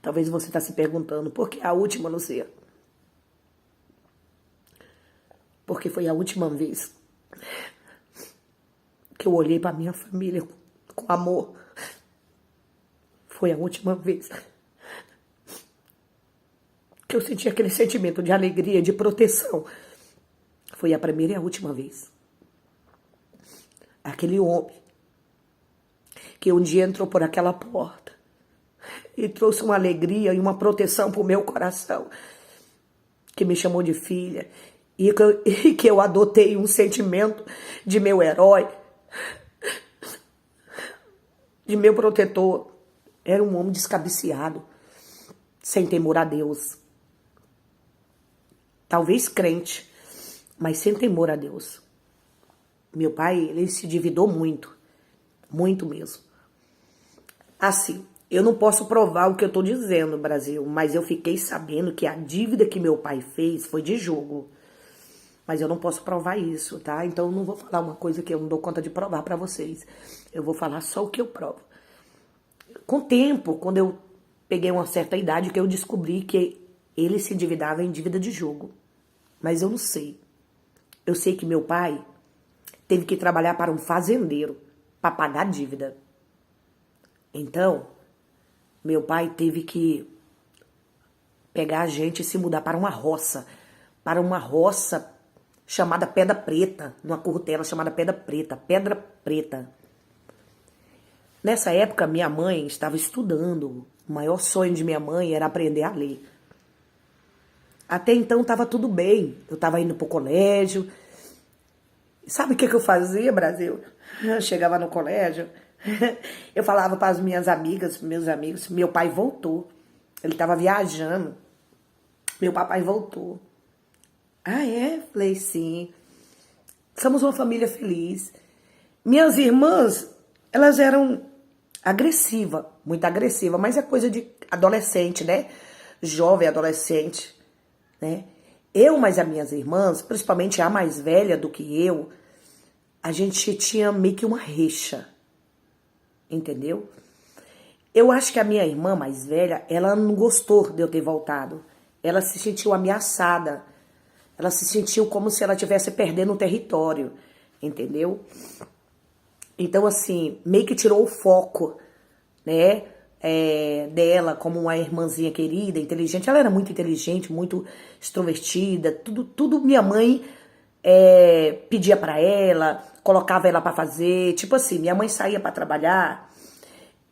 Talvez você está se perguntando, por que a última, Luzia? Porque foi a última vez que eu olhei para minha família com amor. Foi a última vez que eu senti aquele sentimento de alegria, de proteção. Foi a primeira e a última vez. Aquele homem que um dia entrou por aquela porta e trouxe uma alegria e uma proteção para o meu coração, que me chamou de filha, e que eu adotei um sentimento de meu herói, de meu protetor. Era um homem descabeceado, sem temor a Deus. Talvez crente, mas sem temor a Deus. Meu pai, ele se endividou muito, muito mesmo. Assim, eu não posso provar o que eu estou dizendo, Brasil, mas eu fiquei sabendo que a dívida que meu pai fez foi de jogo. Mas eu não posso provar isso, tá? Então eu não vou falar uma coisa que eu não dou conta de provar para vocês. Eu vou falar só o que eu provo. Com o tempo, quando eu peguei uma certa idade, que eu descobri que ele se endividava em dívida de jogo. Mas eu não sei. Eu sei que meu pai teve que trabalhar para um fazendeiro para pagar a dívida. Então, meu pai teve que pegar a gente e se mudar para uma roça chamada Pedra Preta, numa curtela chamada Pedra Preta. Nessa época, minha mãe estava estudando. O maior sonho de minha mãe era aprender a ler. Até então estava tudo bem. Eu estava indo para o colégio. Sabe o que eu fazia, Brasil? Eu chegava no colégio, eu falava para as minhas amigas, meus amigos, meu pai voltou. Ele estava viajando. Meu papai voltou. Ah, é? Falei, sim. Somos uma família feliz. Minhas irmãs, elas eram agressivas, muito agressivas, mas é coisa de adolescente, né? Jovem adolescente, né? Eu, mas as minhas irmãs, principalmente a mais velha do que eu, a gente tinha meio que uma rixa, entendeu? Eu acho que a minha irmã mais velha, ela não gostou de eu ter voltado. Ela se sentiu ameaçada. Ela se sentiu como se ela estivesse perdendo um território, entendeu? Então, assim, meio que tirou o foco, né, dela como uma irmãzinha querida, inteligente. Ela era muito inteligente, muito extrovertida, tudo minha mãe pedia pra ela, colocava ela pra fazer. Tipo assim, minha mãe saía pra trabalhar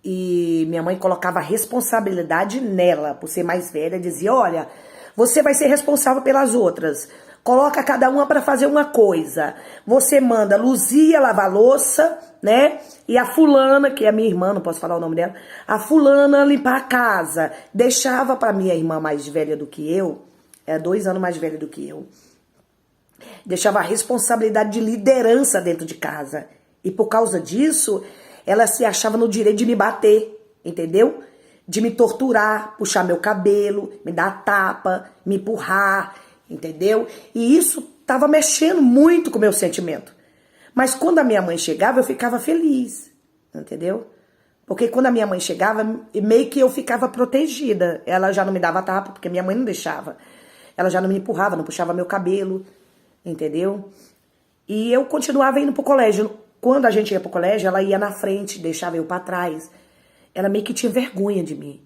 e minha mãe colocava a responsabilidade nela, por ser mais velha, dizia, olha, você vai ser responsável pelas outras. Coloca cada uma para fazer uma coisa. Você manda Luzia lavar louça, né? E a fulana, que é a minha irmã, não posso falar o nome dela, a fulana limpar a casa. Deixava para minha irmã mais velha do que eu, 2 anos mais velha do que eu, deixava a responsabilidade de liderança dentro de casa. E por causa disso, ela se achava no direito de me bater, entendeu? De me torturar, puxar meu cabelo, me dar tapa, me empurrar, entendeu? E isso tava mexendo muito com o meu sentimento. Mas quando a minha mãe chegava, eu ficava feliz, entendeu? Porque quando a minha mãe chegava, meio que eu ficava protegida. Ela já não me dava tapa, porque minha mãe não deixava. Ela já não me empurrava, não puxava meu cabelo, entendeu? E eu continuava indo pro colégio. Quando a gente ia pro colégio, ela ia na frente, deixava eu pra trás. Ela meio que tinha vergonha de mim,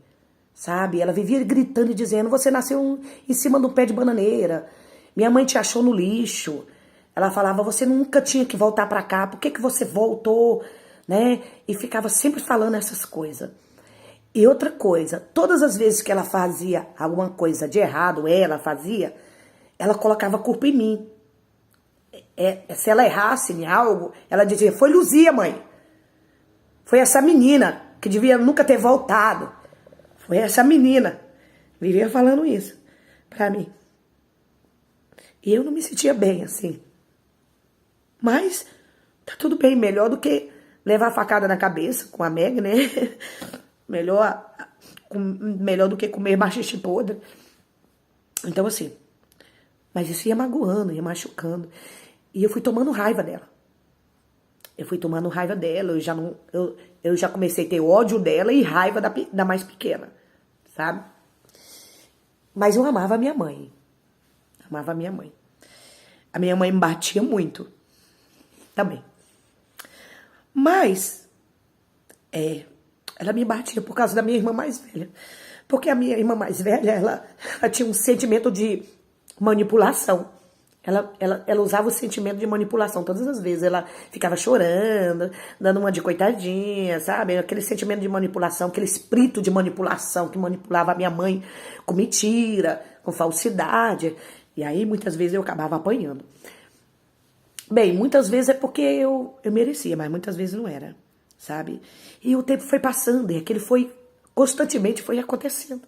sabe? Ela vivia gritando e dizendo, você nasceu em cima de um pé de bananeira. Minha mãe te achou no lixo. Ela falava, você nunca tinha que voltar pra cá. Por que você voltou? Né? E ficava sempre falando essas coisas. E outra coisa, todas as vezes que ela fazia alguma coisa de errado, ela colocava a culpa em mim. Se ela errasse em algo, ela dizia, foi Luzia, mãe. Foi essa menina que devia nunca ter voltado. Foi essa menina. Vivia falando isso pra mim. E eu não me sentia bem assim. Mas tá tudo bem, melhor do que levar a facada na cabeça com a Meg, né? Melhor do que comer machixe podre. Então assim, mas isso ia magoando, ia machucando. E eu fui tomando raiva dela. Eu já comecei a ter ódio dela e raiva da mais pequena, sabe? Mas eu amava a minha mãe. Amava a minha mãe. A minha mãe me batia muito. Também. Mas, ela me batia por causa da minha irmã mais velha. Porque a minha irmã mais velha, ela tinha um sentimento de manipulação. Ela usava o sentimento de manipulação todas as vezes. Ela ficava chorando, dando uma de coitadinha, sabe? Aquele sentimento de manipulação, aquele espírito de manipulação que manipulava a minha mãe com mentira, com falsidade. E aí, muitas vezes, eu acabava apanhando. Bem, muitas vezes é porque eu merecia, mas muitas vezes não era, sabe? E o tempo foi passando e aquele constantemente foi acontecendo.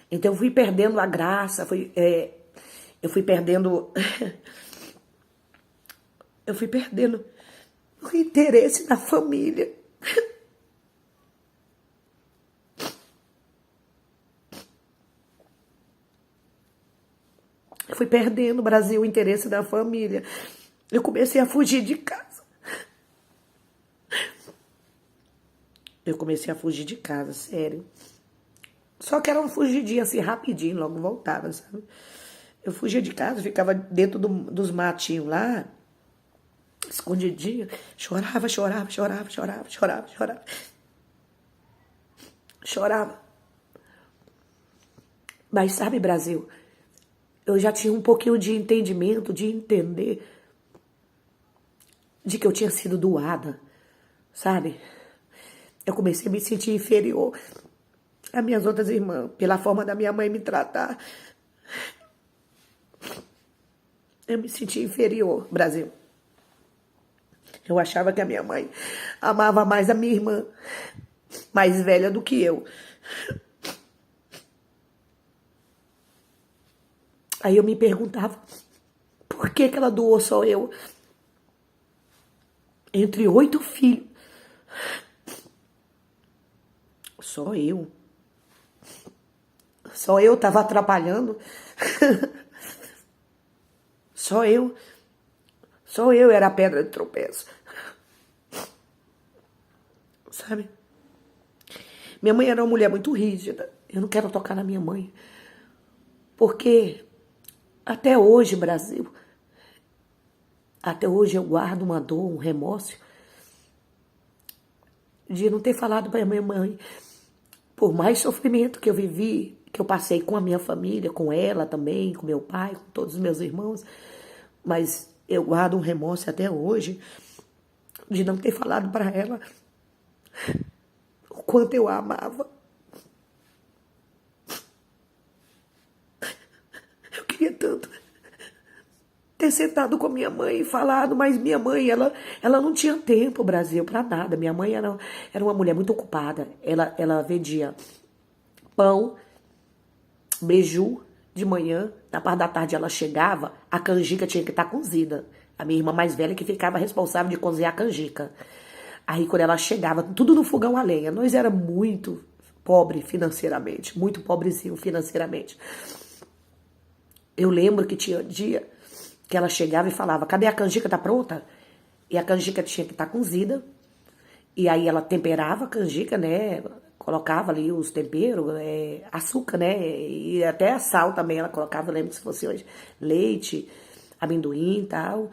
Então eu fui perdendo a graça, eu fui perdendo o interesse da família. Eu fui perdendo, Brasil, o interesse da família. Eu comecei a fugir de casa. Eu comecei a fugir de casa, sério. Só que era uma fugidinha assim, rapidinho, logo voltava, sabe? Eu fugia de casa, ficava dentro dos matinhos lá, escondidinho. Chorava. Chorava. Mas sabe, Brasil, eu já tinha um pouquinho de entendimento, de entender de que eu tinha sido doada, sabe? Eu comecei a me sentir inferior às minhas outras irmãs, pela forma da minha mãe me tratar. Eu me senti inferior, Brasil. Eu achava que a minha mãe amava mais a minha irmã, mais velha do que eu. Aí eu me perguntava, por que ela doou só eu? Entre 8 filhos. Só eu. Só eu estava atrapalhando. Só eu era a pedra de tropeço. Sabe? Minha mãe era uma mulher muito rígida. Eu não quero tocar na minha mãe. Porque até hoje, Brasil, até hoje eu guardo uma dor, um remorso de não ter falado para minha mãe. Por mais sofrimento que eu vivi, que eu passei com a minha família, com ela também, com meu pai, com todos os meus irmãos, mas eu guardo um remorso até hoje de não ter falado para ela o quanto eu a amava. Eu queria tanto ter sentado com a minha mãe e falado, mas minha mãe, ela não tinha tempo, Brasil, para nada. Minha mãe era uma mulher muito ocupada. Ela vendia pão, beiju de manhã, na parte da tarde ela chegava, a canjica tinha que estar cozida. A minha irmã mais velha que ficava responsável de cozinhar a canjica. Aí quando ela chegava, tudo no fogão a lenha. Nós era muito pobre financeiramente, muito pobrezinho financeiramente. Eu lembro que tinha dia que ela chegava e falava, cadê a canjica, tá pronta? E a canjica tinha que estar cozida. E aí ela temperava a canjica, né? Colocava ali os temperos, açúcar, né? E até sal também ela colocava, eu lembro se fosse hoje. Leite, amendoim e tal.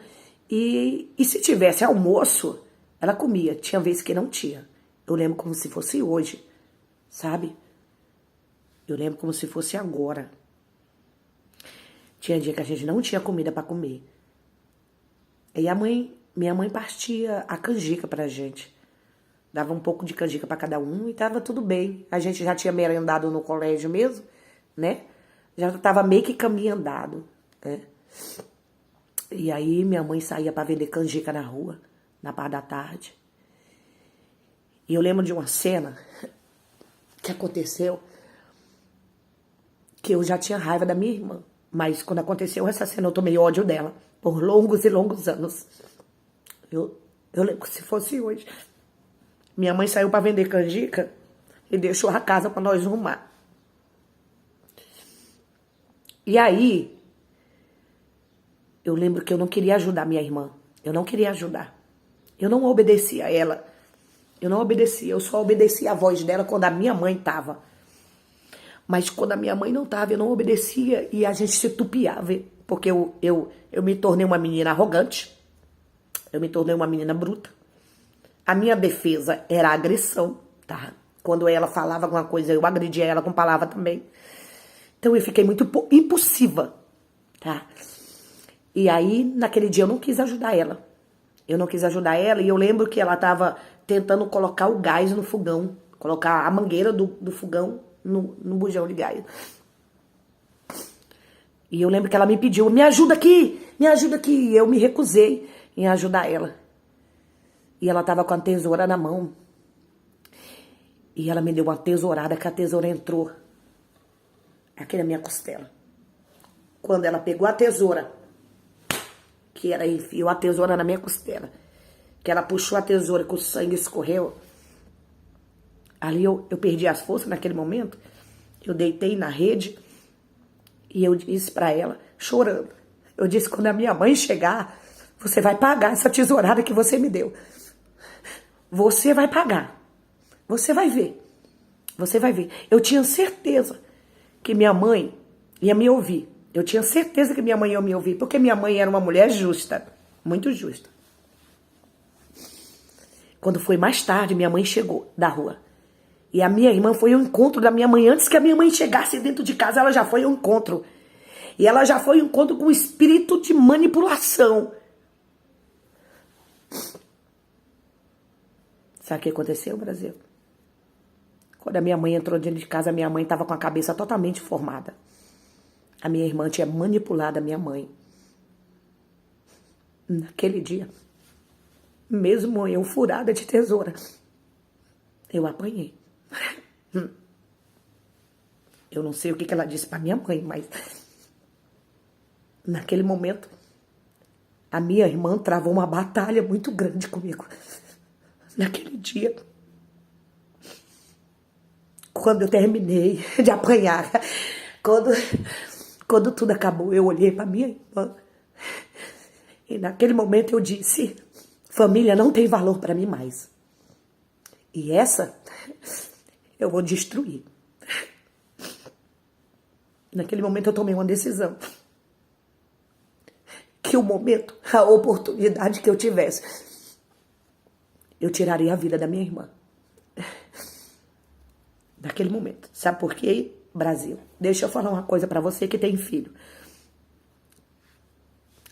E se tivesse almoço, ela comia. Tinha vezes que não tinha. Eu lembro como se fosse hoje, sabe? Eu lembro como se fosse agora. Tinha dia que a gente não tinha comida para comer. E minha mãe partia a canjica pra gente. Dava um pouco de canjica para cada um e tava tudo bem. A gente já tinha merendado no colégio mesmo, né? Já tava meio que caminho andado, né? E aí minha mãe saía para vender canjica na rua, na parte da tarde. E eu lembro de uma cena que aconteceu que eu já tinha raiva da minha irmã. Mas quando aconteceu essa cena, eu tomei ódio dela por longos e longos anos. Eu lembro que se fosse hoje. Minha mãe saiu para vender canjica e deixou a casa para nós arrumar. E aí, eu lembro que eu não queria ajudar minha irmã. Eu não queria ajudar. Eu não obedecia a ela. Eu não obedecia. Eu só obedecia a voz dela quando a minha mãe estava. Mas quando a minha mãe não estava, eu não obedecia e a gente se tupiava. Porque eu me tornei uma menina arrogante, eu me tornei uma menina bruta. A minha defesa era a agressão, tá? Quando ela falava alguma coisa, eu agredia ela com palavra também. Então eu fiquei muito impulsiva, tá? E aí, naquele dia, eu não quis ajudar ela. Eu não quis ajudar ela e eu lembro que ela estava tentando colocar o gás no fogão, colocar a mangueira do fogão no bujão de gás. E eu lembro que ela me pediu, me ajuda aqui, me ajuda aqui. E eu me recusei em ajudar ela. E ela estava com a tesoura na mão. E ela me deu uma tesourada, que a tesoura entrou aqui na minha costela. Quando ela pegou a tesoura, que ela enfiou a tesoura na minha costela, que ela puxou a tesoura, que o sangue escorreu, ali eu perdi as forças naquele momento. Eu deitei na rede e eu disse pra ela, chorando, eu disse, quando a minha mãe chegar, você vai pagar essa tesourada que você me deu. Você vai pagar. Você vai ver. Você vai ver. Eu tinha certeza que minha mãe ia me ouvir. Eu tinha certeza que minha mãe ia me ouvir, porque minha mãe era uma mulher justa, muito justa. Quando foi mais tarde, minha mãe chegou da rua. E a minha irmã foi ao encontro da minha mãe. Antes que a minha mãe chegasse dentro de casa, ela já foi ao encontro. E ela já foi ao encontro com um espírito de manipulação. Sabe o que aconteceu, Brasil? Quando a minha mãe entrou dentro de casa, a minha mãe estava com a cabeça totalmente formada. A minha irmã tinha manipulado a minha mãe. Naquele dia, mesmo eu furada de tesoura, eu apanhei. Eu não sei o que ela disse para minha mãe, mas naquele momento, a minha irmã travou uma batalha muito grande comigo. Naquele dia, quando eu terminei de apanhar, quando tudo acabou, eu olhei para minha irmã e naquele momento eu disse, família não tem valor para mim mais. E essa eu vou destruir. Naquele momento eu tomei uma decisão. Que o momento, a oportunidade que eu tivesse, eu tiraria a vida da minha irmã. Naquele momento. Sabe por quê, Brasil? Deixa eu falar uma coisa pra você que tem filho.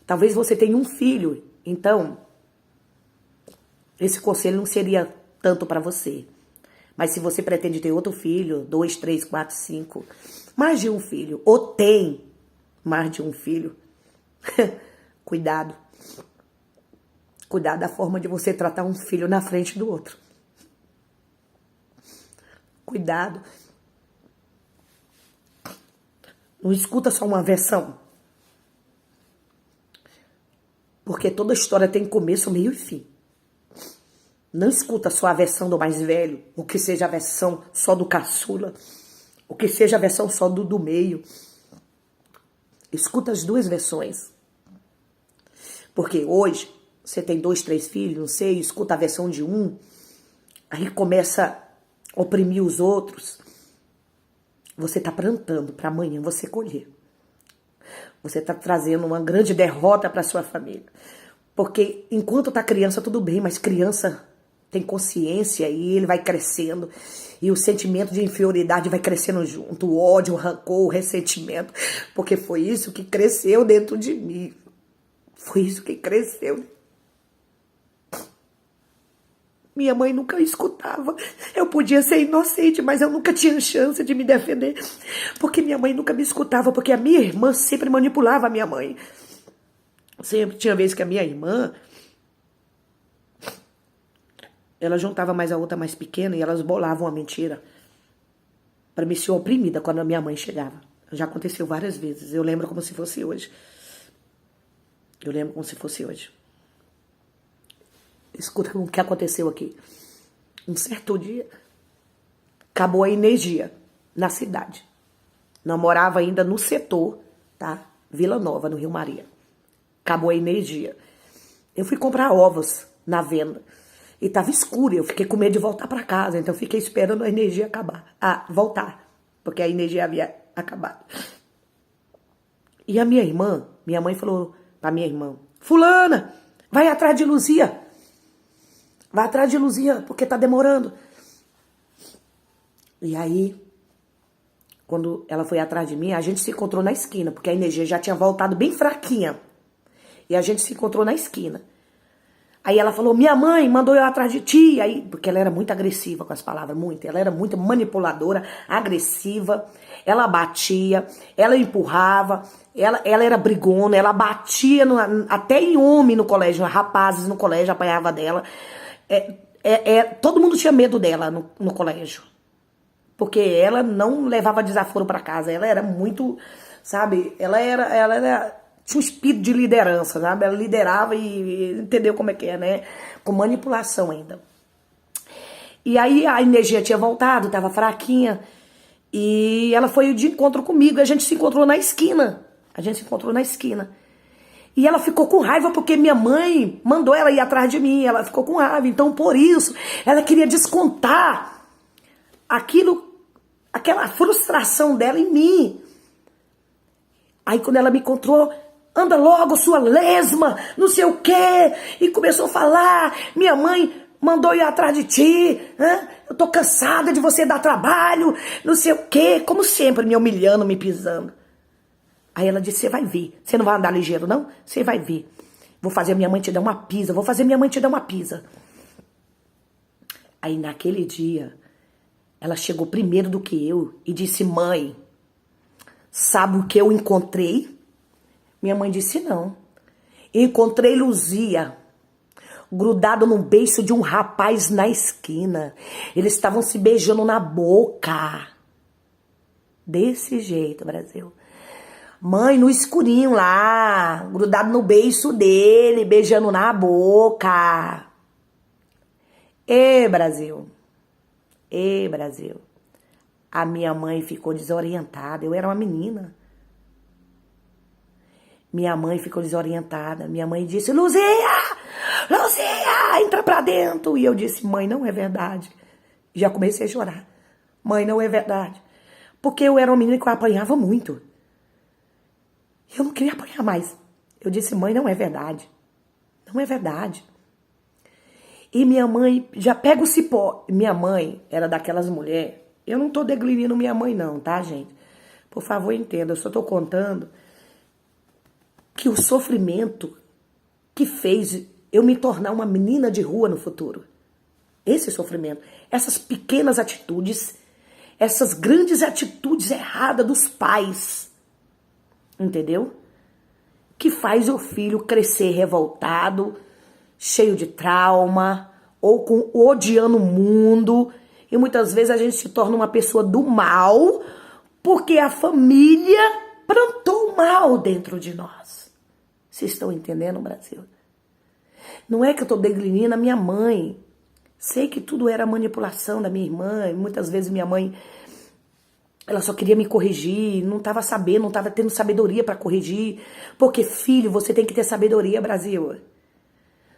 Talvez você tenha um filho, então esse conselho não seria tanto pra você. Mas se você pretende ter outro filho, 2, 3, 4, 5, mais de um filho, ou tem mais de um filho, cuidado. Cuidado da forma de você tratar um filho na frente do outro. Cuidado. Não escuta só uma versão. Porque toda história tem começo, meio e fim. Não escuta só a versão do mais velho, ou que seja a versão só do caçula, ou que seja a versão só do meio. Escuta as duas versões. Porque hoje, você tem 2, 3 filhos, não sei, escuta a versão de um, aí começa a oprimir os outros. Você está plantando para amanhã você colher. Você está trazendo uma grande derrota para sua família. Porque enquanto está criança, tudo bem, mas criança tem consciência e ele vai crescendo. E o sentimento de inferioridade vai crescendo junto. O ódio, o rancor, o ressentimento. Porque foi isso que cresceu dentro de mim. Foi isso que cresceu. Minha mãe nunca escutava. Eu podia ser inocente, mas eu nunca tinha chance de me defender. Porque minha mãe nunca me escutava. Porque a minha irmã sempre manipulava a minha mãe. Sempre tinha vezes que a minha irmã, ela juntava mais a outra mais pequena e elas bolavam uma mentira para me ser oprimida quando a minha mãe chegava. Já aconteceu várias vezes. Eu lembro como se fosse hoje. Eu lembro como se fosse hoje. Escuta o que aconteceu aqui. Um certo dia, acabou a energia na cidade. Não morava ainda no setor, tá? Vila Nova, no Rio Maria. Acabou a energia. Eu fui comprar ovos na venda. E tava escuro, eu fiquei com medo de voltar para casa. Então eu fiquei esperando a energia acabar. Voltar. porque a energia havia acabado. E a minha mãe falou pra minha irmã, fulana, vai atrás de Luzia. Vai atrás de Luzia, porque tá demorando. E aí, quando ela foi atrás de mim, a gente se encontrou na esquina, porque a energia já tinha voltado bem fraquinha. E a gente se encontrou na esquina. Aí ela falou, minha mãe mandou eu atrás de ti. Aí, porque ela era muito agressiva com as palavras, muito. Ela era muito manipuladora, agressiva. Ela batia, ela empurrava, ela era brigona, ela batia até em homem no colégio, rapazes no colégio apanhava dela. Todo mundo tinha medo dela no colégio. Porque ela não levava desaforo para casa. Ela era muito, sabe, ela tinha um espírito de liderança, sabe? Ela liderava e entendeu como é que é, né? Com manipulação ainda. E aí a energia tinha voltado, tava fraquinha. E ela foi de encontro comigo. A gente se encontrou na esquina. E ela ficou com raiva porque minha mãe mandou ela ir atrás de mim. Ela ficou com raiva. Então, por isso, ela queria descontar aquela frustração dela em mim. Aí quando ela me encontrou, anda logo, sua lesma, não sei o quê. E começou a falar, minha mãe mandou ir atrás de ti. Eu tô cansada de você dar trabalho, não sei o quê. Como sempre, me humilhando, me pisando. Aí ela disse, você vai ver. Você não vai andar ligeiro, não? Você vai ver. Vou fazer minha mãe te dar uma pisa. Aí naquele dia, ela chegou primeiro do que eu e disse, mãe, sabe o que eu encontrei? Minha mãe disse, não. Encontrei Luzia grudado no beiço de um rapaz na esquina. Eles estavam se beijando na boca. Desse jeito, Brasil. Mãe, no escurinho lá, grudado no beiço dele, beijando na boca. Brasil. Brasil. A minha mãe ficou desorientada. Eu era uma menina. Minha mãe ficou desorientada. Minha mãe disse, Luzia, entra pra dentro. E eu disse, mãe, não é verdade. Já comecei a chorar. Mãe, não é verdade. Porque eu era uma menina que eu apanhava muito. Eu não queria apanhar mais. Eu disse, mãe, não é verdade. Não é verdade. E minha mãe já pega o cipó. Minha mãe era daquelas mulheres. Eu não tô deglinindo minha mãe não, tá, gente? Por favor, entenda. Eu só tô contando que o sofrimento que fez eu me tornar uma menina de rua no futuro. Esse sofrimento. Essas pequenas atitudes. Essas grandes atitudes erradas dos pais. Entendeu? Que faz o filho crescer revoltado, cheio de trauma, ou odiando o mundo. E muitas vezes a gente se torna uma pessoa do mal, porque a família plantou o mal dentro de nós. Vocês estão entendendo, Brasil? Não é que eu estou deglinindo a minha mãe. Sei que tudo era manipulação da minha irmã. E muitas vezes minha mãe, ela só queria me corrigir, não estava sabendo, não estava tendo sabedoria para corrigir. Porque, filho, você tem que ter sabedoria, Brasil.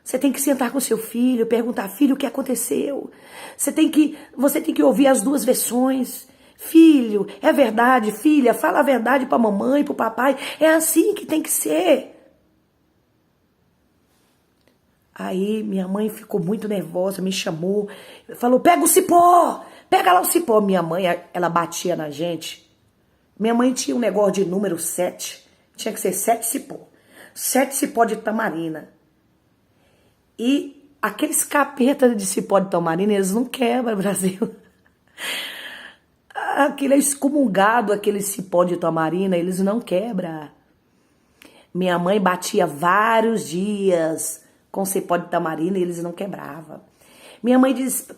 Você tem que sentar com seu filho, perguntar, filho, o que aconteceu? Você tem que ouvir as duas versões. Filho, é verdade, filha, fala a verdade para a mamãe, para o papai. É assim que tem que ser. Aí minha mãe ficou muito nervosa, me chamou, falou, pega o cipó, pega lá o cipó. Minha mãe, ela batia na gente. Minha mãe tinha um negócio de número 7, tinha que ser 7 cipó. 7 cipó de tamarina. E aqueles capetas de cipó de tamarina, eles não quebram, Brasil. Aquele excomungado, aquele cipó de tamarina, eles não quebram. Minha mãe batia vários dias com cipó de tamarina e eles não quebravam. Minha mãe disse,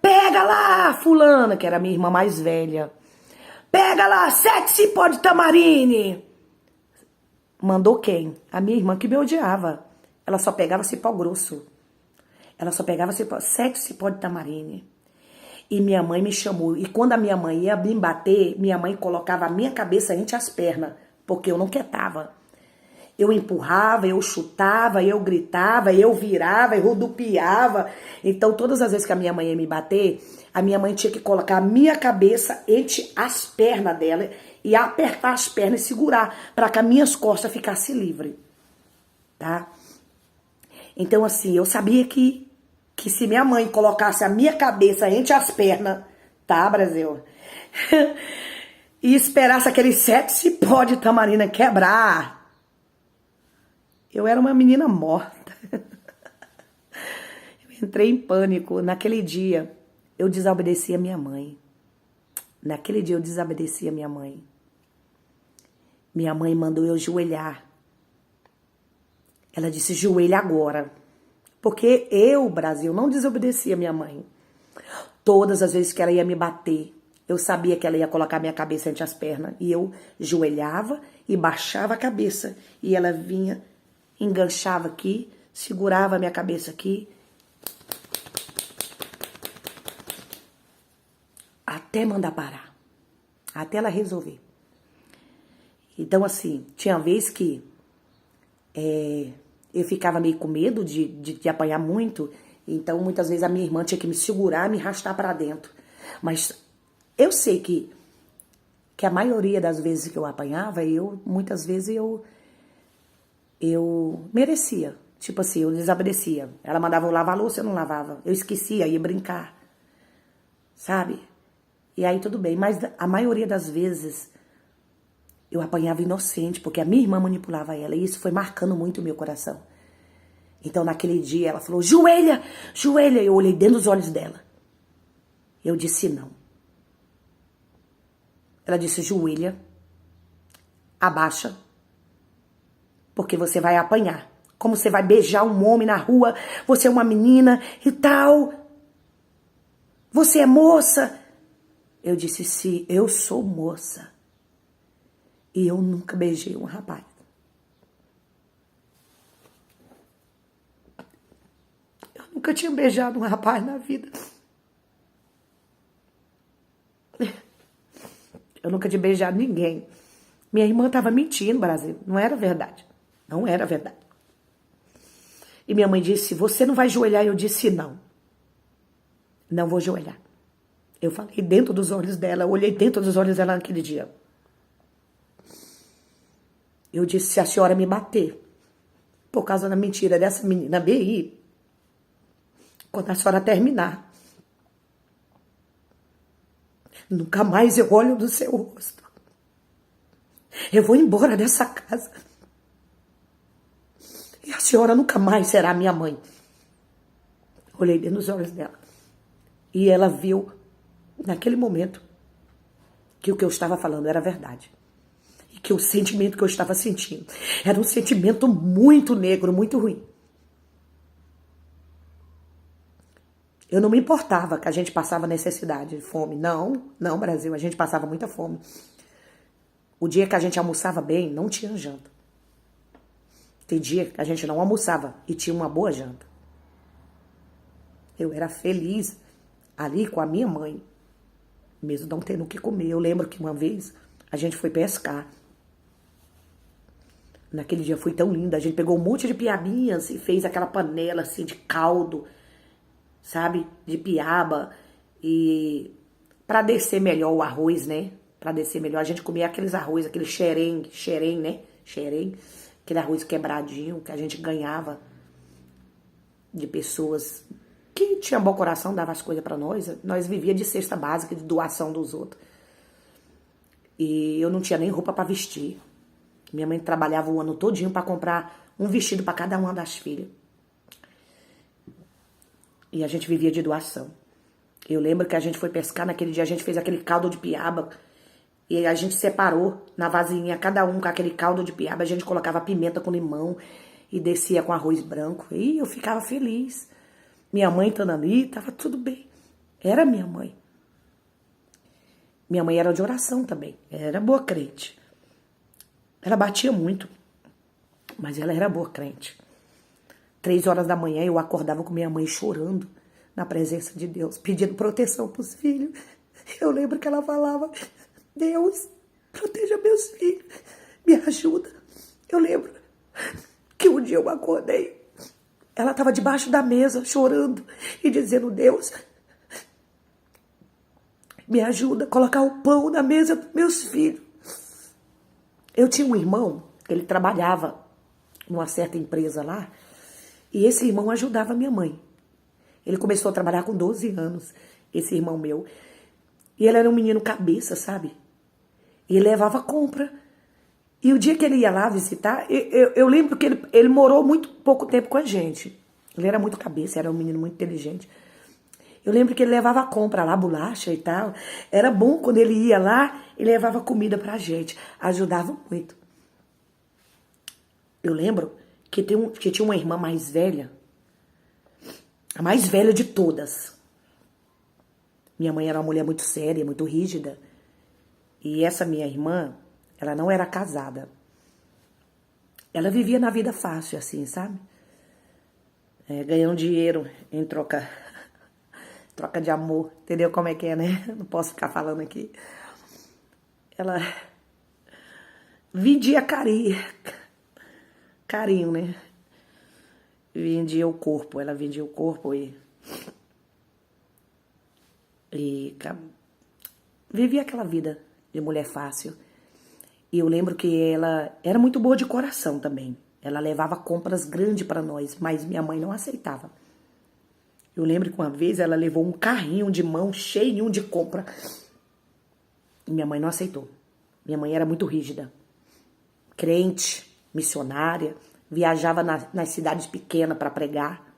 pega lá, fulana, que era a minha irmã mais velha. Pega lá, 7 cipó de tamarine. Mandou quem? A minha irmã que me odiava. Ela só pegava cipó grosso. Ela só pegava 7 cipó de tamarine. E minha mãe me chamou. E quando a minha mãe ia me bater, minha mãe colocava a minha cabeça entre as pernas. Porque eu não quietava. Eu empurrava, eu chutava, eu gritava, eu virava, eu rodopiava. Então, todas as vezes que a minha mãe ia me bater, A minha mãe tinha que colocar a minha cabeça entre as pernas dela e apertar as pernas e segurar para que as minhas costas ficassem livres, tá? Então, assim, eu sabia que se minha mãe colocasse a minha cabeça entre as pernas, tá, Brasil? E esperasse aquele 7 cipó de tamarina quebrar, eu era uma menina morta. Eu entrei em pânico. Naquele dia, eu desobedeci a minha mãe. Naquele dia, eu desobedeci a minha mãe. Minha mãe mandou eu joelhar. Ela disse, joelha agora. Porque eu, Brasil, não desobedeci a minha mãe. Todas as vezes que ela ia me bater, eu sabia que ela ia colocar minha cabeça entre as pernas. E eu joelhava e baixava a cabeça. E ela vinha, enganchava aqui, segurava a minha cabeça aqui. Até mandar parar. Até ela resolver. Então, assim, tinha vez que eu ficava meio com medo de apanhar muito. Então, muitas vezes a minha irmã tinha que me segurar, me arrastar para dentro. Mas eu sei que a maioria das vezes que eu apanhava, muitas vezes eu merecia. Tipo assim, eu desobedecia. Ela mandava eu lavar a louça, eu não lavava. Eu esquecia, ia brincar. Sabe? E aí tudo bem. Mas a maioria das vezes eu apanhava inocente, porque a minha irmã manipulava ela. E isso foi marcando muito o meu coração. Então, naquele dia, ela falou, joelha, joelha. Eu olhei dentro dos olhos dela. Eu disse não. Ela disse, joelha, abaixa, porque você vai apanhar. Como você vai beijar um homem na rua, você é uma menina e tal. Você é moça. Eu disse, sim, eu sou moça. E eu nunca beijei um rapaz. Eu nunca tinha beijado um rapaz na vida. Eu nunca tinha beijado ninguém. Minha irmã estava mentindo, Brasil. Não era verdade. Não era verdade. E minha mãe disse, você não vai joelhar? Eu disse, não. Não vou joelhar. Eu falei dentro dos olhos dela, eu olhei dentro dos olhos dela naquele dia. Eu disse, se a senhora me bater, por causa da mentira dessa menina BI, quando a senhora terminar, nunca mais eu olho do seu rosto. Eu vou embora dessa casa. E a senhora nunca mais será minha mãe. Olhei dentro dos olhos dela. E ela viu, naquele momento, que o que eu estava falando era verdade. E que o sentimento que eu estava sentindo era um sentimento muito negro, muito ruim. Eu não me importava que a gente passava necessidade, fome. Não, não, Brasil, a gente passava muita fome. O dia que a gente almoçava bem, não tinha janta. Tem dia que a gente não almoçava e tinha uma boa janta. Eu era feliz ali com a minha mãe, mesmo não tendo o que comer. Eu lembro que uma vez a gente foi pescar. Naquele dia foi tão lindo. A gente pegou um monte de piabinhas e fez aquela panela assim de caldo, sabe? De piaba. E para descer melhor o arroz, né? Para descer melhor, a gente comia aqueles arroz, aquele xerém, né? Xerém, aquele arroz quebradinho que a gente ganhava de pessoas que tinham bom coração, dava as coisas para nós. Nós vivíamos de cesta básica, de doação dos outros. E eu não tinha nem roupa para vestir. Minha mãe trabalhava o ano todinho para comprar um vestido para cada uma das filhas. E a gente vivia de doação. Eu lembro que a gente foi pescar naquele dia, a gente fez aquele caldo de piaba. E a gente separou na vasilhinha, cada um com aquele caldo de piaba. A gente colocava pimenta com limão e descia com arroz branco. E eu ficava feliz. Minha mãe estando ali, tava tudo bem. Era minha mãe. Minha mãe era de oração também. Era boa crente. Ela batia muito, mas ela era boa crente. 3 horas da manhã eu acordava com minha mãe chorando na presença de Deus, pedindo proteção para os filhos. Eu lembro que ela falava, Deus, proteja meus filhos, me ajuda. Eu lembro que um dia eu acordei, ela estava debaixo da mesa chorando e dizendo, Deus, me ajuda a colocar o pão na mesa dos meus filhos. Eu tinha um irmão, ele trabalhava numa certa empresa lá, e esse irmão ajudava minha mãe. Ele começou a trabalhar com 12 anos, esse irmão meu. E ele era um menino cabeça, sabe? E ele levava compra. E o dia que ele ia lá visitar, eu lembro que ele morou muito pouco tempo com a gente. Ele era muito cabeça, era um menino muito inteligente. Eu lembro que ele levava compra lá, bolacha e tal. Era bom quando ele ia lá, ele levava comida pra gente. Ajudava muito. Eu lembro que tinha uma irmã mais velha. A mais velha de todas. Minha mãe era uma mulher muito séria, muito rígida. E essa minha irmã, ela não era casada. Ela vivia na vida fácil, assim, sabe? Ganhando dinheiro em troca de amor. Entendeu como é que é, né? Não posso ficar falando aqui. Ela vendia carinho, né? Vendia o corpo. Ela vendia o corpo e vivia aquela vida de mulher fácil. E eu lembro que ela era muito boa de coração também. Ela levava compras grandes para nós, mas minha mãe não aceitava. Eu lembro que uma vez ela levou um carrinho de mão cheio de compra. E minha mãe não aceitou. Minha mãe era muito rígida. Crente, missionária, viajava nas cidades pequenas para pregar.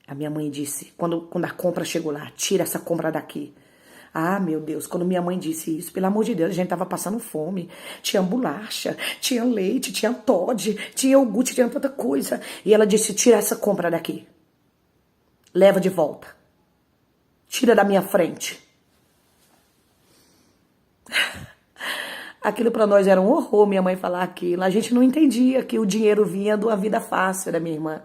A minha mãe disse, quando a compra chegou lá, tira essa compra daqui. Ah, meu Deus, quando minha mãe disse isso, pelo amor de Deus, a gente tava passando fome. Tinha bolacha, tinha leite, tinha Toddy, tinha iogurte, tinha tanta coisa. E ela disse, tira essa compra daqui. Leva de volta. Tira da minha frente. Aquilo pra nós era um horror, minha mãe falar aquilo. A gente não entendia que o dinheiro vinha de uma vida fácil da minha irmã.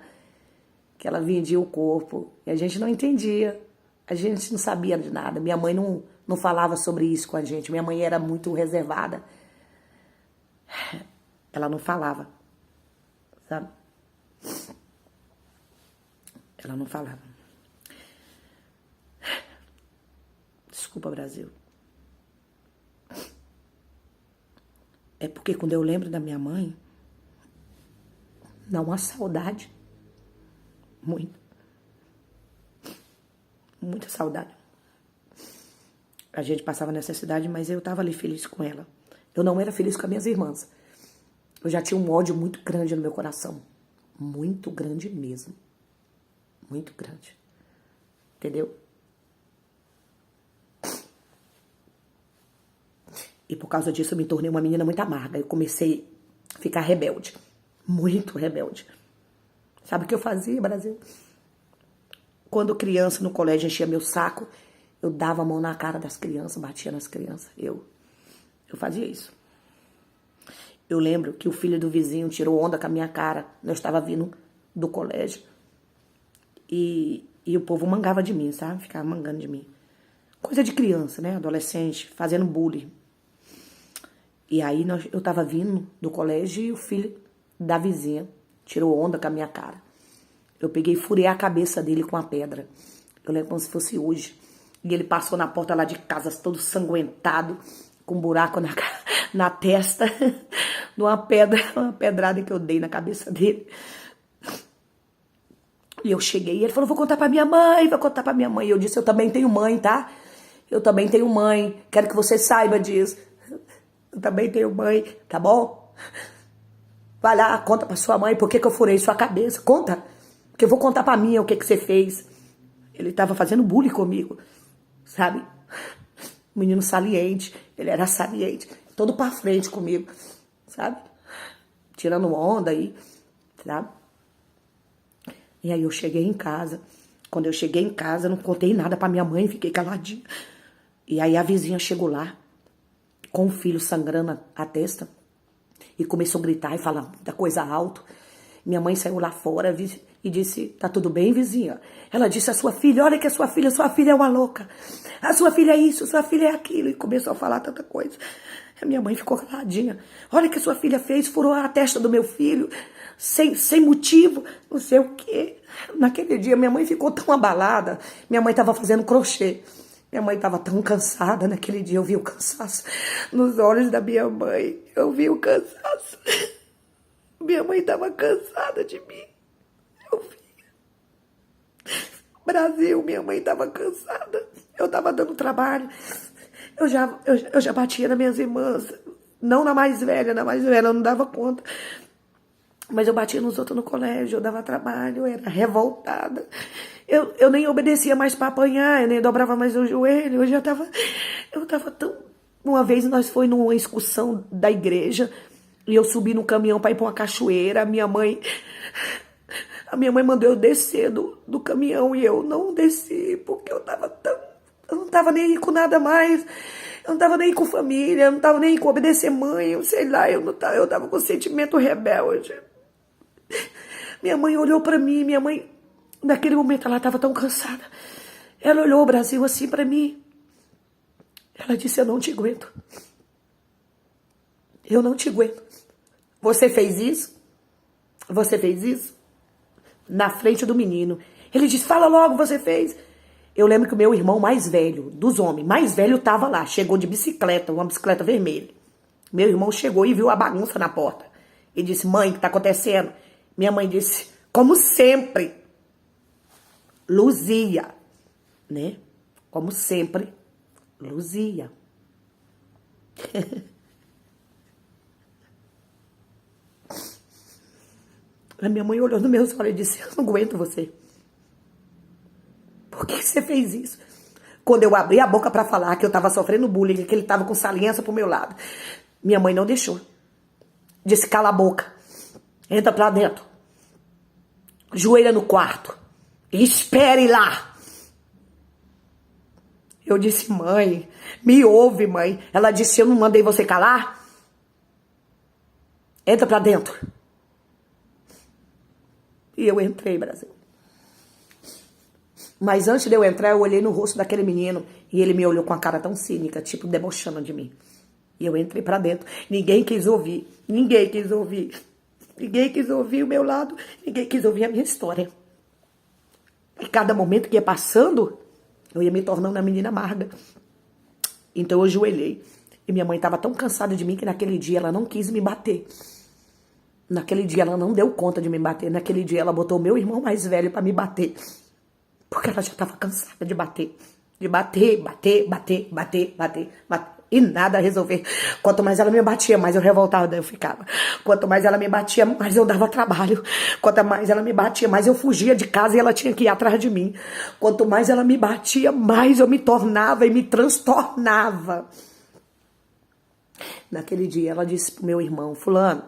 Que ela vendia o corpo. E a gente não entendia. A gente não sabia de nada. Minha mãe não falava sobre isso com a gente. Minha mãe era muito reservada. Ela não falava. Sabe? Ela não falava. Desculpa, Brasil. É porque quando eu lembro da minha mãe, dá uma saudade. Muito. Muita saudade. A gente passava necessidade, mas eu tava ali feliz com ela. Eu não era feliz com as minhas irmãs. Eu já tinha um ódio muito grande no meu coração. Muito grande mesmo. Muito grande. Entendeu? E por causa disso eu me tornei uma menina muito amarga. Eu comecei a ficar rebelde. Muito rebelde. Sabe o que eu fazia, Brasil? Quando criança no colégio enchia meu saco, eu dava a mão na cara das crianças, batia nas crianças. Eu fazia isso. Eu lembro que o filho do vizinho tirou onda com a minha cara. Eu estava vindo do colégio. E o povo mangava de mim, sabe? Ficava mangando de mim. Coisa de criança, né? Adolescente, fazendo bullying. E aí eu tava vindo do colégio e o filho da vizinha tirou onda com a minha cara. Eu peguei e furei a cabeça dele com a pedra. Eu lembro como se fosse hoje. E ele passou na porta lá de casa todo sanguentado, com um buraco na testa, uma pedrada que eu dei na cabeça dele. E eu cheguei e ele falou, vou contar pra minha mãe, vou contar pra minha mãe. E eu disse, eu também tenho mãe, tá? Eu também tenho mãe, quero que você saiba disso. Eu também tenho mãe, tá bom? Vai lá, conta pra sua mãe por que eu furei sua cabeça, conta. Porque eu vou contar pra mim o que você fez. Ele tava fazendo bullying comigo, sabe? Menino saliente, ele era saliente, todo pra frente comigo, sabe? Tirando onda aí, sabe? E aí eu cheguei em casa. Quando eu cheguei em casa, eu não contei nada pra minha mãe, fiquei caladinha. E aí a vizinha chegou lá, com o filho sangrando a testa, e começou a gritar e falar muita coisa alto. Minha mãe saiu lá fora e disse, tá tudo bem, vizinha? Ela disse, a sua filha, olha que a sua filha é uma louca. A sua filha é isso, a sua filha é aquilo. E começou a falar tanta coisa. A minha mãe ficou caladinha. Olha o que a sua filha fez, furou a testa do meu filho, sem motivo, não sei o quê. Naquele dia, minha mãe ficou tão abalada. Minha mãe estava fazendo crochê. Minha mãe estava tão cansada naquele dia. Eu vi o cansaço nos olhos da minha mãe. Eu vi o cansaço. Minha mãe estava cansada de mim. Eu vi. Brasil, minha mãe estava cansada. Eu estava dando trabalho. Eu já batia nas minhas irmãs. Não na mais velha eu não dava conta. Mas eu batia nos outros no colégio, eu dava trabalho, eu era revoltada. Eu nem obedecia mais para apanhar, eu nem dobrava mais o joelho. Eu tava tão... Uma vez nós foi numa excursão da igreja e eu subi no caminhão para ir para uma cachoeira. A minha mãe mandou eu descer do caminhão e eu não desci porque eu não tava nem aí com nada mais. Eu não tava nem aí com família, eu não tava nem aí com obedecer mãe, eu sei lá, eu tava com sentimento rebelde. Minha mãe olhou pra mim, naquele momento ela tava tão cansada. Ela olhou o Brasil assim pra mim. Ela disse, eu não te aguento. Eu não te aguento. Você fez isso? Você fez isso? Na frente do menino. Ele disse, fala logo, você fez. Eu lembro que o meu irmão mais velho, dos homens, mais velho, tava lá. Chegou de bicicleta, uma bicicleta vermelha. Meu irmão chegou e viu a bagunça na porta. E disse, mãe, o que tá acontecendo? Minha mãe disse, como sempre, Luzia, né? Como sempre, Luzia. A minha mãe olhou nos meus olhos e disse, eu não aguento você. Por que você fez isso? Quando eu abri a boca para falar que eu estava sofrendo bullying, que ele estava com saliência pro meu lado, minha mãe não deixou. Disse, cala a boca. Entra pra dentro. Joelha no quarto. E espere lá. Eu disse, mãe, me ouve, mãe. Ela disse, eu não mandei você calar? Entra pra dentro. E eu entrei, Brasil. Mas antes de eu entrar, eu olhei no rosto daquele menino e ele me olhou com a cara tão cínica, tipo, debochando de mim. E eu entrei pra dentro. Ninguém quis ouvir. Ninguém quis ouvir. Ninguém quis ouvir o meu lado. Ninguém quis ouvir a minha história. E cada momento que ia passando, eu ia me tornando uma menina amarga. Então eu ajoelhei. E minha mãe estava tão cansada de mim que naquele dia ela não quis me bater. Naquele dia ela não deu conta de me bater. Naquele dia ela botou o meu irmão mais velho para me bater. Porque ela já estava cansada de bater. De bater. E nada a resolver. Quanto mais ela me batia, mais eu revoltada eu ficava. Quanto mais ela me batia, mais eu dava trabalho. Quanto mais ela me batia, mais eu fugia de casa e ela tinha que ir atrás de mim. Quanto mais ela me batia, mais eu me tornava e me transtornava. Naquele dia ela disse pro meu irmão, fulano,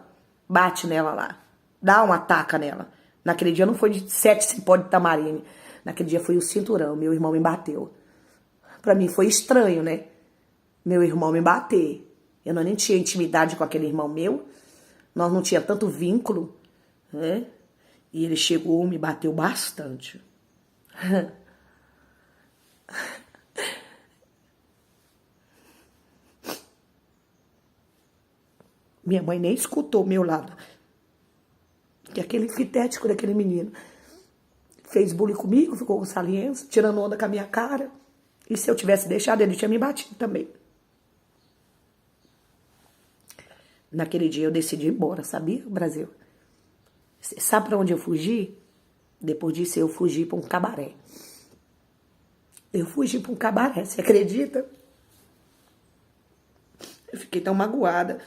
bate nela lá. Dá uma taca nela. Naquele dia não foi de 7 cipó de tamarine. Naquele dia foi o cinturão. Meu irmão me bateu. Pra mim foi estranho, né? Meu irmão me bater. Eu nem tinha intimidade com aquele irmão meu. Nós não tinha tanto vínculo, né? E ele chegou e me bateu bastante. Minha mãe nem escutou o meu lado. Que aquele fitético daquele menino fez bullying comigo, ficou com saliência, tirando onda com a minha cara. E se eu tivesse deixado, ele tinha me batido também. Naquele dia eu decidi ir embora, sabia, Brasil? Sabe pra onde eu fugi? Depois disso eu fugi pra um cabaré. Eu fugi pra um cabaré, você acredita? Eu fiquei tão magoada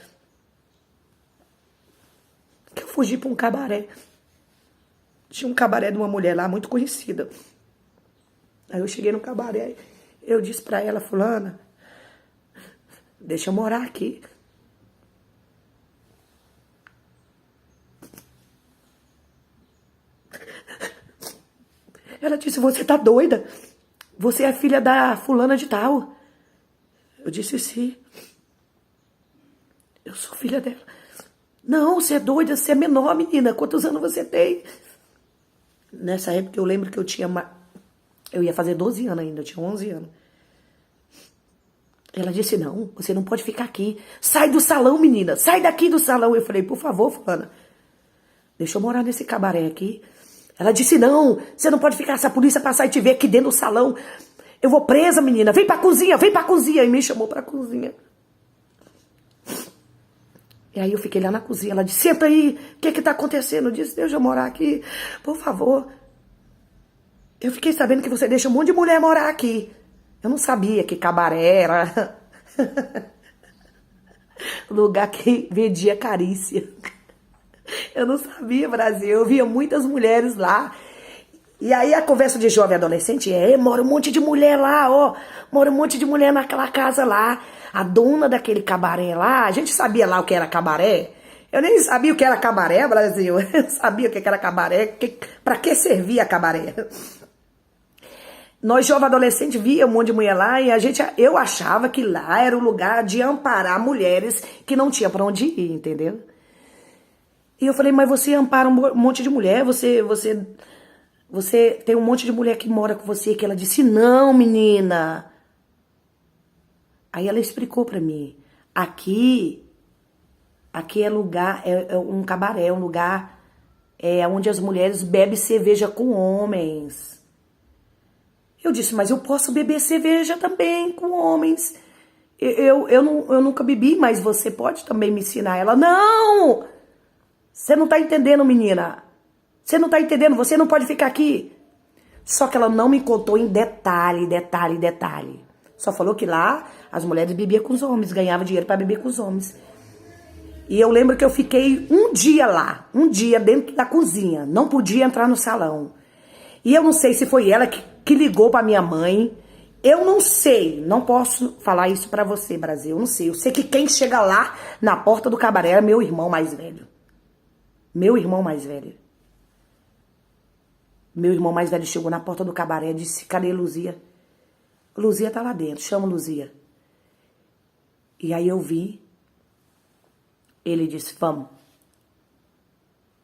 que eu fugi pra um cabaré. Tinha um cabaré de uma mulher lá, muito conhecida. Aí eu cheguei no cabaré, eu disse pra ela, fulana, deixa eu morar aqui. Ela disse, você tá doida? Você é filha da fulana de tal. Eu disse, sim. Eu sou filha dela. Não, você é doida, você é menor, menina. Quantos anos você tem? Nessa época eu lembro que eu tinha... Eu ia fazer 12 anos ainda, eu tinha 11 anos. Ela disse, não, você não pode ficar aqui. Sai do salão, menina, sai daqui do salão. Eu falei, por favor, fulana, deixa eu morar nesse cabaré aqui. Ela disse, não, você não pode ficar, se a polícia passar e te ver aqui dentro do salão. Eu vou presa, menina. Vem pra cozinha, vem pra cozinha. E me chamou pra cozinha. E aí eu fiquei lá na cozinha. Ela disse, senta aí. O que tá acontecendo? Eu disse, deixa eu morar aqui. Por favor. Eu fiquei sabendo que você deixa um monte de mulher morar aqui. Eu não sabia que cabaré era lugar que vendia carícia. Eu não sabia, Brasil. Eu via muitas mulheres lá. E aí a conversa de jovem adolescente mora um monte de mulher lá, ó. Mora um monte de mulher naquela casa lá. A dona daquele cabaré lá, a gente sabia lá o que era cabaré. Eu nem sabia o que era cabaré, Brasil. Eu sabia o que era cabaré, pra que servia cabaré. Nós, jovem adolescente, via um monte de mulher lá e eu achava que lá era o lugar de amparar mulheres que não tinha pra onde ir, entendeu? E eu falei, mas você ampara um monte de mulher, você tem um monte de mulher que mora com você, que ela disse, não, menina. Aí ela explicou pra mim, aqui é lugar, é um cabaré, é um lugar onde as mulheres bebem cerveja com homens. Eu disse, mas eu posso beber cerveja também com homens. Eu nunca bebi, mas você pode também me ensinar. Ela, não! Você não tá entendendo, menina. Você não tá entendendo, você não pode ficar aqui. Só que ela não me contou em detalhe. Só falou que lá as mulheres bebiam com os homens, ganhavam dinheiro pra beber com os homens. E eu lembro que eu fiquei um dia lá, dentro da cozinha. Não podia entrar no salão. E eu não sei se foi ela que ligou pra minha mãe. Eu não sei, não posso falar isso pra você, Brasil, eu não sei. Eu sei que quem chega lá na porta do cabaré era meu irmão mais velho. Meu irmão mais velho chegou na porta do cabaré e disse, cadê Luzia? Luzia tá lá dentro, chama Luzia. E aí eu vi, ele disse, vamos,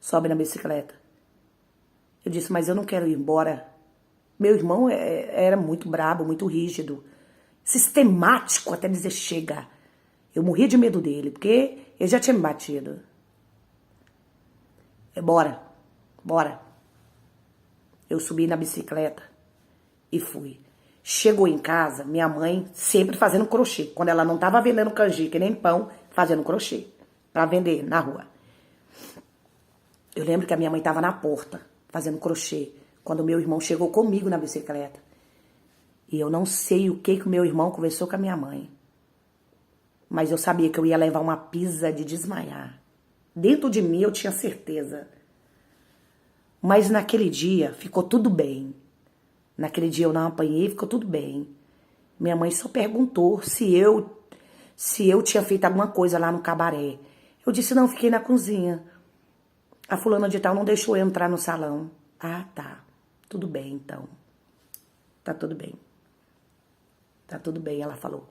sobe na bicicleta. Eu disse, mas eu não quero ir embora. Meu irmão era muito brabo, muito rígido, sistemático até dizer chega. Eu morria de medo dele, porque ele já tinha me batido. Bora. Eu subi na bicicleta e fui. Chegou em casa, minha mãe sempre fazendo crochê. Quando ela não tava vendendo canjica nem pão, fazendo crochê pra vender na rua. Eu lembro que a minha mãe tava na porta fazendo crochê quando meu irmão chegou comigo na bicicleta. E eu não sei o que o meu irmão conversou com a minha mãe. Mas eu sabia que eu ia levar uma pisa de desmaiar. Dentro de mim eu tinha certeza. Mas naquele dia ficou tudo bem. Naquele dia eu não apanhei, ficou tudo bem. Minha mãe só perguntou se eu tinha feito alguma coisa lá no cabaré. Eu disse, não, fiquei na cozinha. A fulana de tal não deixou eu entrar no salão. Ah, tá. Tudo bem, então. Tá tudo bem. Tá tudo bem, ela falou.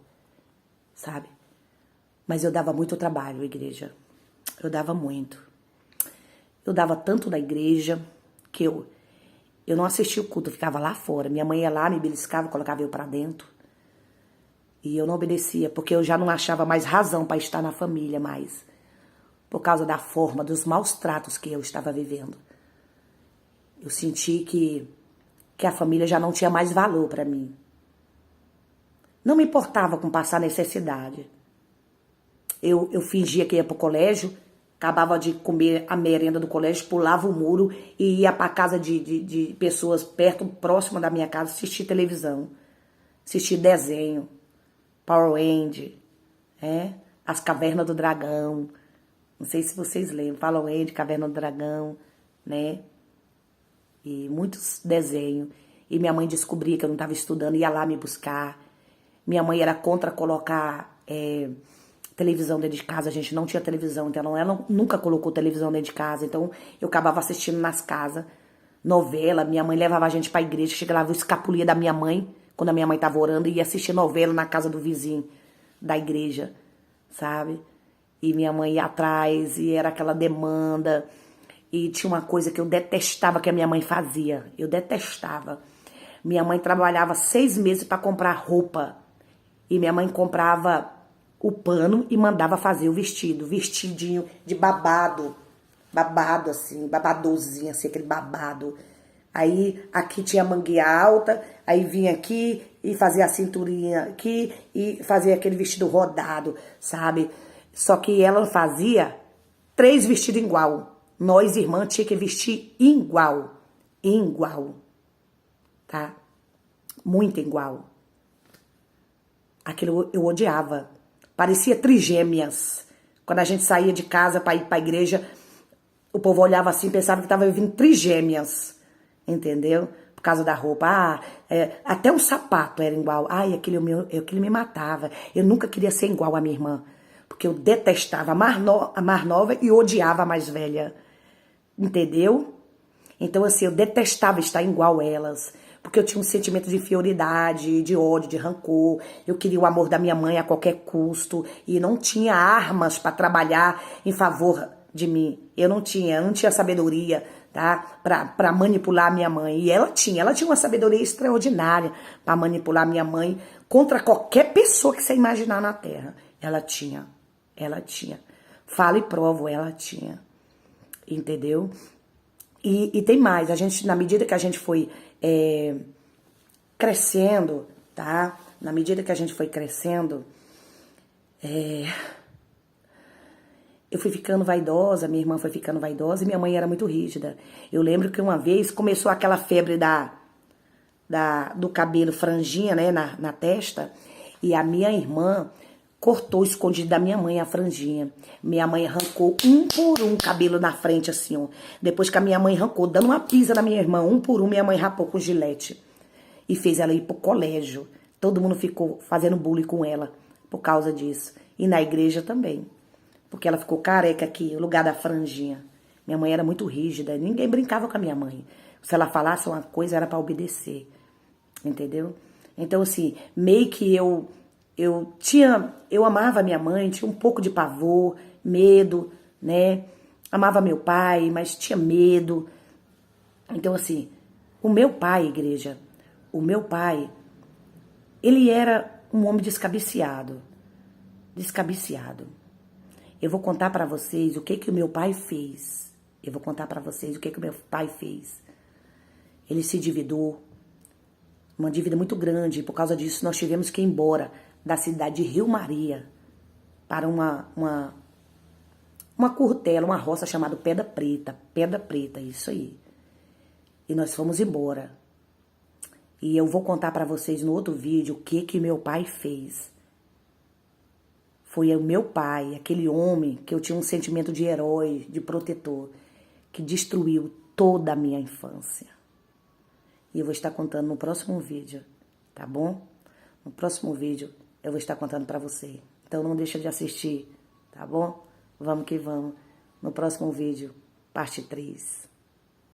Sabe? Mas eu dava muito trabalho, igreja. Eu dava muito. Eu dava tanto na igreja que eu não assistia o culto, eu ficava lá fora. Minha mãe ia lá, me beliscava, colocava eu pra dentro. E eu não obedecia, porque eu já não achava mais razão pra estar na família mais. Por causa da forma, dos maus tratos que eu estava vivendo. Eu senti que a família já não tinha mais valor pra mim. Não me importava com passar necessidade. Eu fingia que ia pro colégio, acabava de comer a merenda do colégio, pulava o muro e ia pra casa de pessoas próximo da minha casa assistir televisão, assistir desenho, Power Ranger, As Cavernas do Dragão. Não sei se vocês lembram, Power Ranger, Caverna do Dragão, né? E muitos desenhos. E minha mãe descobria que eu não estava estudando, ia lá me buscar. Minha mãe era contra colocar televisão dentro de casa, a gente não tinha televisão, então ela nunca colocou televisão dentro de casa, então eu acabava assistindo nas casas, novela, minha mãe levava a gente pra igreja, chegava, eu escapulia da minha mãe, quando a minha mãe tava orando, e ia assistir novela na casa do vizinho da igreja, sabe? E minha mãe ia atrás, e era aquela demanda, e tinha uma coisa que eu detestava que a minha mãe fazia, eu detestava. Minha mãe trabalhava 6 meses pra comprar roupa, e minha mãe comprava o pano e mandava fazer o vestidinho de babado assim, babadozinho, assim, aquele babado. Aí aqui tinha manguinha alta, aí vinha aqui e fazia a cinturinha aqui e fazia aquele vestido rodado, sabe? Só que ela fazia 3 vestidos igual. Nós, irmãs, tinha que vestir igual. Igual. Tá? Muito igual. Aquilo eu odiava. Parecia trigêmeas. Quando a gente saía de casa para ir para a igreja, o povo olhava assim e pensava que estava vindo trigêmeas. Entendeu? Por causa da roupa. Até o sapato era igual. Ai, aquilo me matava. Eu nunca queria ser igual a minha irmã. Porque eu detestava a mais nova e odiava a mais velha. Entendeu? Então, assim, eu detestava estar igual elas. Porque eu tinha um sentimento de inferioridade, de ódio, de rancor. Eu queria o amor da minha mãe a qualquer custo. E não tinha armas para trabalhar em favor de mim. Eu não tinha sabedoria, tá? Para manipular a minha mãe. E ela tinha uma sabedoria extraordinária para manipular a minha mãe contra qualquer pessoa que você imaginar na Terra. Ela tinha. Falo e provo, ela tinha. Entendeu? E tem mais, na medida que a gente foi crescendo, tá? Na medida que a gente foi crescendo, eu fui ficando vaidosa, minha irmã foi ficando vaidosa e minha mãe era muito rígida. Eu lembro que uma vez começou aquela febre do cabelo franjinha, né, na testa, e a minha irmã cortou escondido da minha mãe a franjinha. Minha mãe arrancou um por um cabelo na frente, assim, ó. Depois que a minha mãe arrancou, dando uma pisa na minha irmã, um por um, minha mãe rapou com gilete. E fez ela ir pro colégio. Todo mundo ficou fazendo bullying com ela por causa disso. E na igreja também. Porque ela ficou careca aqui, no lugar da franjinha. Minha mãe era muito rígida, ninguém brincava com a minha mãe. Se ela falasse uma coisa, era pra obedecer. Entendeu? Então, assim, meio que eu amava minha mãe, tinha um pouco de pavor, medo, né? Amava meu pai, mas tinha medo. Então, assim, o meu pai, igreja, ele era um homem descabiciado. Descabiciado. Eu vou contar pra vocês o que o meu pai fez. O meu pai fez. Ele se endividou, uma dívida muito grande, e por causa disso nós tivemos que ir embora da cidade de Rio Maria para uma curtela, uma roça chamada Pedra Preta, isso aí. E nós fomos embora. E eu vou contar para vocês no outro vídeo o que meu pai fez. Foi o meu pai, aquele homem que eu tinha um sentimento de herói, de protetor, que destruiu toda a minha infância. E eu vou estar contando no próximo vídeo, tá bom? No próximo vídeo eu vou estar contando pra você. Então não deixa de assistir, tá bom? Vamos que vamos. No próximo vídeo, parte 3.